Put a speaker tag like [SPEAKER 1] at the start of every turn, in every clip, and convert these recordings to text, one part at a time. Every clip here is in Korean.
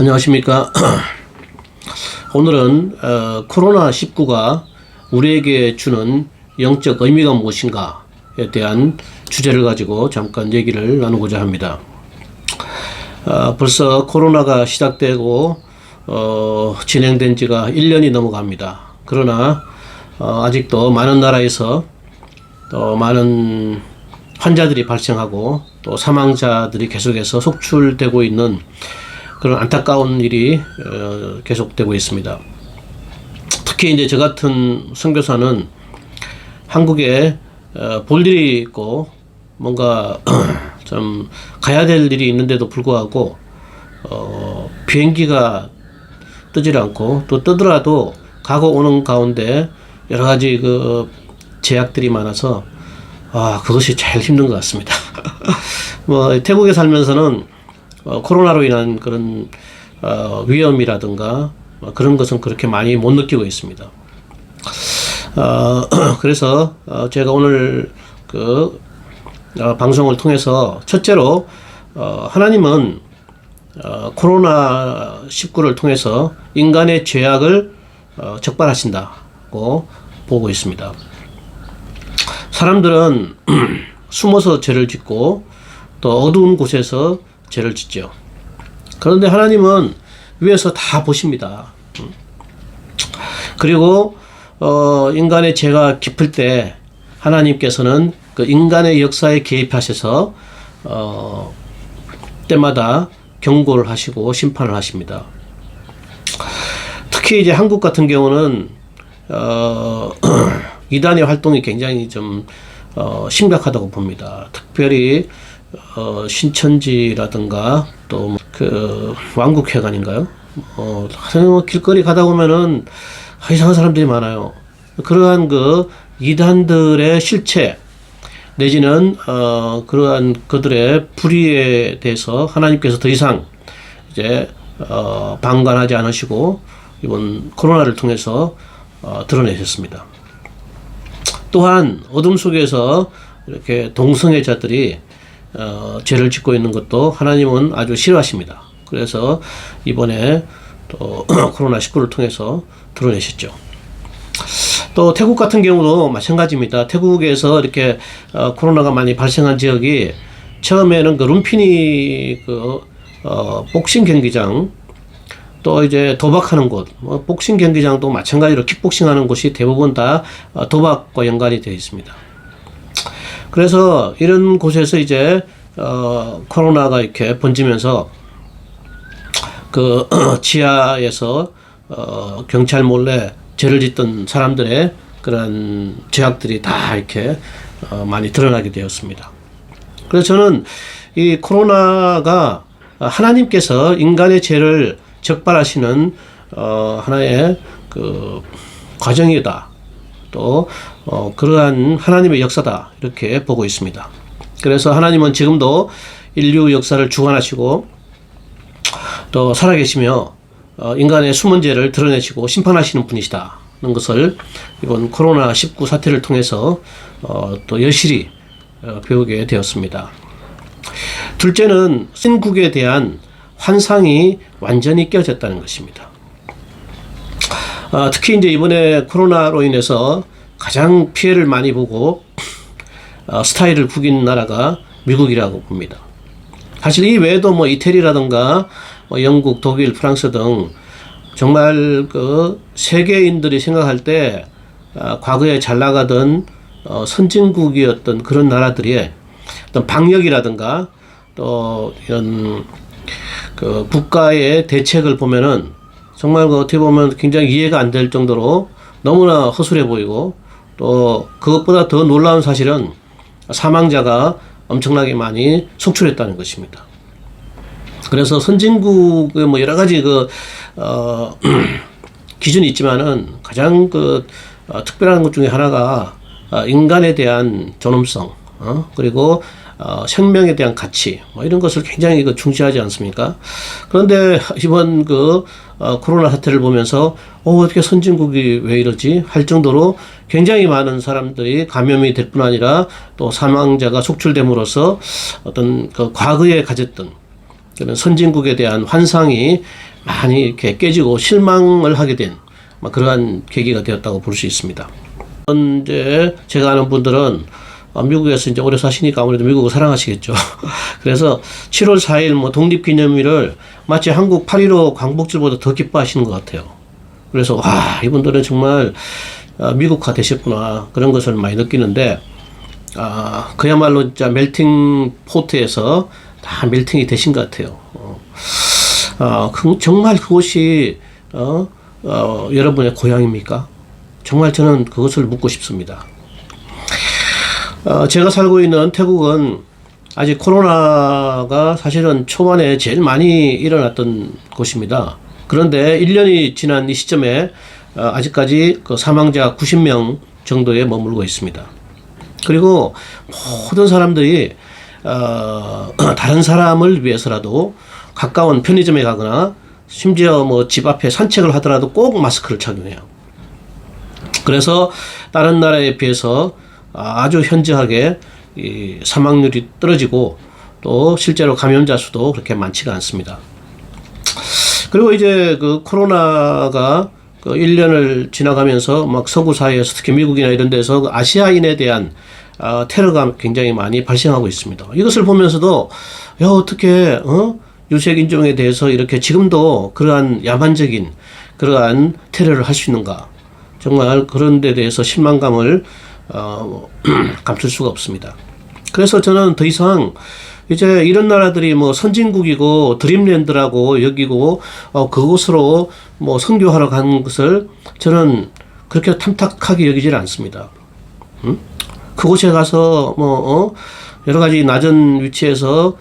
[SPEAKER 1] 안녕하십니까. 오늘은 코로나19가 우리에게 주는 영적 의미가 무엇인가에 대한 주제를 가지고 잠깐 얘기를 나누고자 합니다. 벌써 코로나가 시작되고 진행된 지가 1년이 넘어갑니다. 그러나 아직도 많은 나라에서 또 많은 환자들이 발생하고 또 사망자들이 계속해서 속출되고 있는 그런 안타까운 일이 계속되고 있습니다. 특히 이제 저 같은 선교사는 한국에 볼 일이 있고 뭔가 좀 가야 될 일이 있는데도 불구하고 비행기가 뜨질 않고 또 뜨더라도 가고 오는 가운데 여러 가지 그 제약들이 많아서 그것이 제일 힘든 것 같습니다. 뭐 태국에 살면서는 코로나로 인한 그런 위험이라든가 그런 것은 그렇게 많이 못 느끼고 있습니다. 그래서 제가 오늘 그 방송을 통해서 첫째로 하나님은 코로나19를 통해서 인간의 죄악을 적발하신다고 보고 있습니다. 사람들은 숨어서 죄를 짓고 또 어두운 곳에서 죄를 짓죠. 그런데 하나님은 위에서 다 보십니다. 그리고 인간의 죄가 깊을 때 하나님께서는 그 인간의 역사에 개입하셔서 때마다 경고를 하시고 심판을 하십니다. 특히 이제 한국 같은 경우는 이단의 활동이 굉장히 좀 심각하다고 봅니다. 특별히 신천지라든가 또 그 왕국회관인가요? 길거리 가다 보면은 이상한 사람들이 많아요. 그러한 그 이단들의 실체 내지는 그러한 그들의 불의에 대해서 하나님께서 더 이상 이제 방관하지 않으시고 이번 코로나를 통해서 드러내셨습니다. 또한 어둠 속에서 이렇게 동성애자들이 죄를 짓고 있는 것도 하나님은 아주 싫어하십니다. 그래서 이번에 또 코로나19를 통해서 드러내셨죠. 또 태국 같은 경우도 마찬가지입니다. 태국에서 이렇게 코로나가 많이 발생한 지역이 처음에는 그 룸피니 그 복싱 경기장 또 이제 도박하는 곳, 복싱 경기장도 마찬가지로 킥복싱하는 곳이 대부분 다 도박과 연관이 되어 있습니다. 그래서 이런 곳에서 이제 코로나가 이렇게 번지면서 그 지하에서 경찰 몰래 죄를 짓던 사람들의 그런 죄악들이 다 이렇게 많이 드러나게 되었습니다. 그래서 저는 이 코로나가 하나님께서 인간의 죄를 적발하시는 하나의 그 과정이다. 또 그러한 하나님의 역사다 이렇게 보고 있습니다. 그래서 하나님은 지금도 인류 역사를 주관하시고 또 살아계시며 인간의 숨은 죄를 드러내시고 심판하시는 분이시다는 것을 이번 코로나19 사태를 통해서 또 여실히 배우게 되었습니다. 둘째는 신국에 대한 환상이 완전히 깨어졌다는 것입니다. 특히 이제 이번에 코로나로 인해서 가장 피해를 많이 보고 스타일을 구긴 나라가 미국이라고 봅니다. 사실 이 외에도 뭐 이태리라든가 영국, 독일, 프랑스 등 정말 그 세계인들이 생각할 때 과거에 잘 나가던 선진국이었던 그런 나라들의 어떤 방역이라든가 또 이런 그 국가의 대책을 보면은 정말 그 어떻게 보면 굉장히 이해가 안 될 정도로 너무나 허술해 보이고 또 그것보다 더 놀라운 사실은 사망자가 엄청나게 많이 속출했다는 것입니다. 그래서 선진국의 뭐 여러 가지 그 기준이 있지만은 가장 그 특별한 것 중에 하나가 인간에 대한 존엄성 그리고 생명에 대한 가치 뭐 이런 것을 굉장히 그 중시하지 않습니까? 그런데 이번 그 코로나 사태를 보면서 어떻게 선진국이 왜 이러지 할 정도로 굉장히 많은 사람들이 감염이 될 뿐 아니라 또 사망자가 속출됨으로써 어떤 그 과거에 가졌던 그런 선진국에 대한 환상이 많이 이렇게 깨지고 실망을 하게 된 그러한 계기가 되었다고 볼 수 있습니다. 이제 제가 아는 분들은 미국에서 이제 오래 사시니까 아무래도 미국을 사랑하시겠죠. 그래서 7월 4일 뭐 독립기념일을 마치 한국 8.15 광복절보다 더 기뻐하시는 것 같아요. 그래서 와, 이분들은 정말 미국화 되셨구나, 그런 것을 많이 느끼는데, 그야말로 진짜 멜팅 포트에서 다 멜팅이 되신 것 같아요. 정말 그곳이 여러분의 고향입니까? 정말 저는 그것을 묻고 싶습니다. 제가 살고 있는 태국은 아직 코로나가 사실은 초반에 제일 많이 일어났던 곳입니다. 그런데 1년이 지난 이 시점에 아직까지 그 사망자 90명 정도에 머물고 있습니다. 그리고 모든 사람들이 다른 사람을 위해서라도 가까운 편의점에 가거나 심지어 뭐 집 앞에 산책을 하더라도 꼭 마스크를 착용해요. 그래서 다른 나라에 비해서 아주 현저하게 이 사망률이 떨어지고 또 실제로 감염자 수도 그렇게 많지가 않습니다. 그리고 이제 그 코로나가 그 1년을 지나가면서 막 서구 사회에서 특히 미국이나 이런 데서 아시아인에 대한 테러가 굉장히 많이 발생하고 있습니다. 이것을 보면서도 야, 어떻게 유색 인종에 대해서 이렇게 지금도 그러한 야만적인 그러한 테러를 할 수 있는가? 정말 그런 데 대해서 실망감을 감출 수가 없습니다. 그래서 저는 더 이상 이제 이런 나라들이 뭐 선진국이고 드림랜드라고 여기고 그곳으로 뭐 선교하러 가는 것을 저는 그렇게 탐탁하게 여기질 않습니다. 그곳에 가서 뭐 여러 가지 낮은 위치에서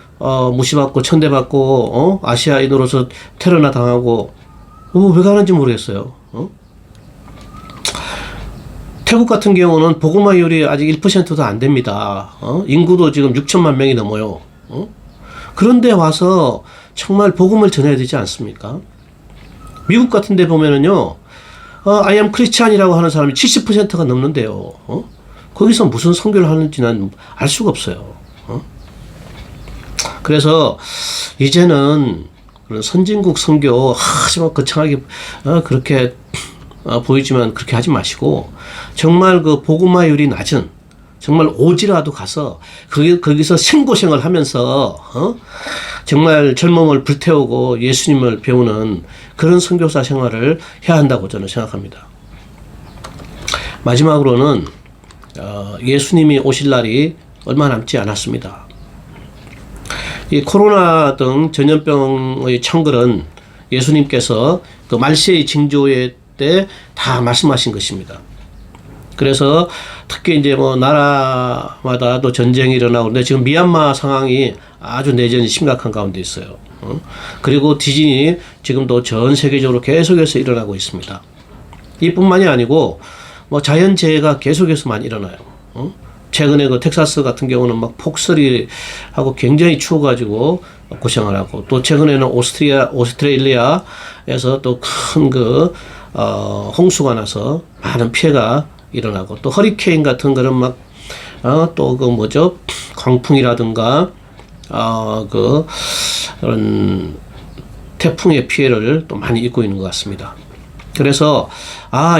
[SPEAKER 1] 무시받고 천대받고 아시아인으로서 테러나 당하고 왜 가는지 모르겠어요. 태국 같은 경우는 복음화율이 아직 1%도 안 됩니다. 인구도 지금 6천만 명이 넘어요. 그런데 와서 정말 복음을 전해야 되지 않습니까? 미국 같은 데 보면은요, I am Christian이라고 하는 사람이 70%가 넘는데요. 거기서 무슨 선교를 하는지 난 알 수가 없어요. 그래서 이제는 그런 선진국 선교 하지만 거창하게 그렇게 보이지만 그렇게 하지 마시고 정말 그 복음화율이 낮은 정말 오지라도 가서 거기서 생고생을 하면서 정말 젊음을 불태우고 예수님을 배우는 그런 선교사 생활을 해야 한다고 저는 생각합니다. 마지막으로는 예수님이 오실 날이 얼마 남지 않았습니다. 이 코로나 등 전염병의 창궐은 예수님께서 그 말세의 징조의 때 다 말씀하신 것입니다. 그래서 특히 이제 뭐 나라마다 또 전쟁이 일어나고 그런데 지금 미얀마 상황이 아주 내전이 심각한 가운데 있어요. 그리고地震이 지금도 전 세계적으로 계속해서 일어나고 있습니다. 이뿐만이 아니고 뭐 자연재해가 계속해서 많이 일어나요. 최근에 그 텍사스 같은 경우는 막 폭설이하고 굉장히 추워가지고 고생을 하고 또 최근에는 오스트레일리아에서 또 큰 그 홍수가 나서 많은 피해가 일어나고 또 허리케인 같은 그런 막 또 그 뭐죠 광풍이라든가 그런 태풍의 피해를 또 많이 입고 있는 것 같습니다. 그래서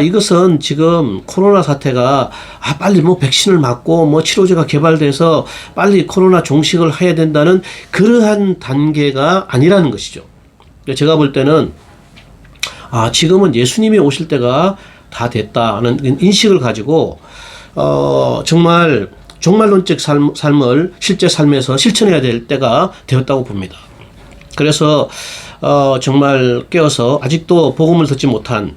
[SPEAKER 1] 이것은 지금 코로나 사태가 빨리 뭐 백신을 맞고 뭐 치료제가 개발돼서 빨리 코로나 종식을 해야 된다는 그러한 단계가 아니라는 것이죠. 제가 볼 때는 지금은 예수님이 오실 때가 다 됐다는 인식을 가지고 정말 종말론적 삶을 실제 삶에서 실천해야 될 때가 되었다고 봅니다. 그래서 정말 깨어서 아직도 복음을 듣지 못한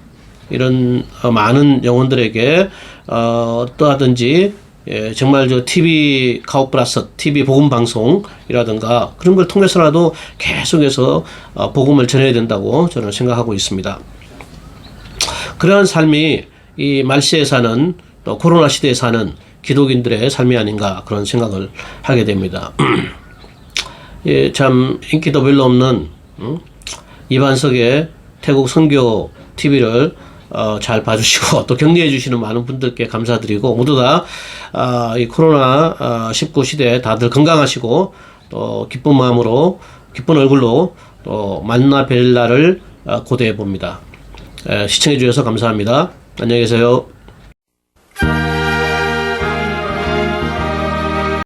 [SPEAKER 1] 이런 많은 영혼들에게 어떠하든지 정말 저 TV 가옥브라서 TV 복음 방송이라든가 그런 걸 통해서라도 계속해서 복음을 전해야 된다고 저는 생각하고 있습니다. 그러한 삶이 이 말세에 사는 또 코로나 시대에 사는 기독인들의 삶이 아닌가 그런 생각을 하게 됩니다. 참 인기도 별로 없는 이반석의 태국 선교 TV를 잘 봐주시고 또 격려해 주시는 많은 분들께 감사드리고 모두 다 이 코로나 19 시대에 다들 건강하시고 또 기쁜 마음으로 기쁜 얼굴로 또 만나 뵐 날을 고대해 봅니다. 시청해 주셔서 감사합니다. 안녕히 계세요.